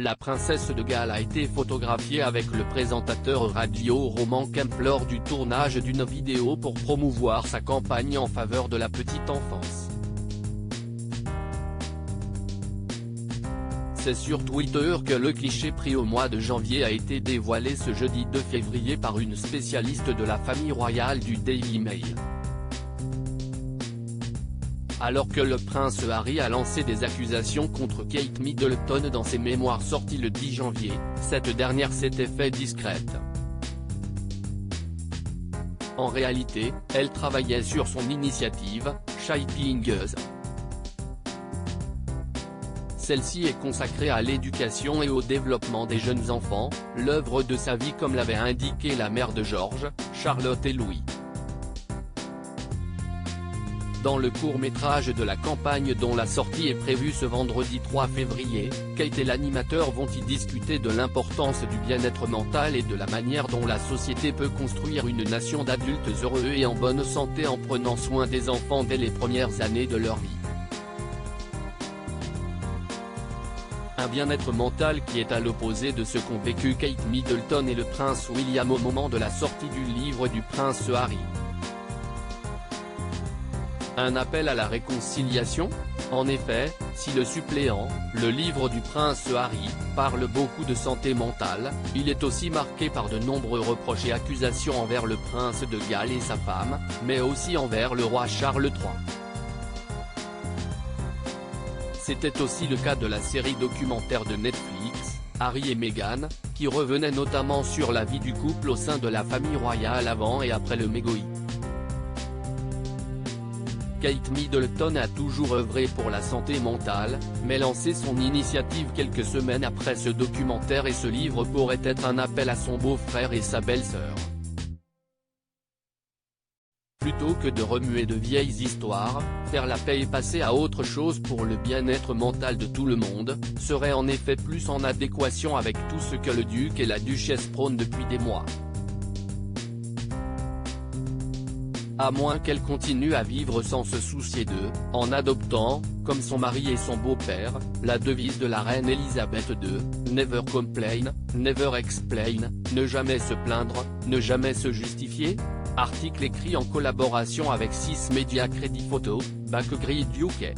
La princesse de Galles a été photographiée avec le présentateur radio Roman Kemp lors du tournage d'une vidéo pour promouvoir sa campagne en faveur de la petite enfance. C'est sur Twitter que le cliché pris au mois de janvier a été dévoilé ce jeudi 2 février par une spécialiste de la famille royale du Daily Mail. Alors que le prince Harry a lancé des accusations contre Kate Middleton dans ses mémoires sortis le 10 janvier, cette dernière s'était fait discrète. En réalité, elle travaillait sur son initiative, Shaping Us. Celle-ci est consacrée à l'éducation et au développement des jeunes enfants, l'œuvre de sa vie comme l'avait indiqué la mère de George, Charlotte et Louis. Dans le court-métrage de la campagne dont la sortie est prévue ce vendredi 3 février, Kate et l'animateur vont y discuter de l'importance du bien-être mental et de la manière dont la société peut construire une nation d'adultes heureux et en bonne santé en prenant soin des enfants dès les premières années de leur vie. Un bien-être mental qui est à l'opposé de ce qu'ont vécu Kate Middleton et le prince William au moment de la sortie du livre du prince Harry. Un appel à la réconciliation? En effet, si le suppléant, le livre du prince Harry, parle beaucoup de santé mentale, il est aussi marqué par de nombreux reproches et accusations envers le prince de Galles et sa femme, mais aussi envers le roi Charles III. C'était aussi le cas de la série documentaire de Netflix, Harry et Meghan, qui revenait notamment sur la vie du couple au sein de la famille royale avant et après le mégoï. Kate Middleton a toujours œuvré pour la santé mentale, mais lancé son initiative quelques semaines après ce documentaire et ce livre pourrait être un appel à son beau-frère et sa belle-sœur. Plutôt que de remuer de vieilles histoires, faire la paix et passer à autre chose pour le bien-être mental de tout le monde, serait en effet plus en adéquation avec tout ce que le duc et la duchesse prônent depuis des mois. À moins qu'elle continue à vivre sans se soucier d'eux, en adoptant, comme son mari et son beau-père, la devise de la reine Elisabeth II, « Never complain, never explain », ne jamais se plaindre, ne jamais se justifier. Article écrit en collaboration avec 6 Media Credit Photo, Backgrid UK.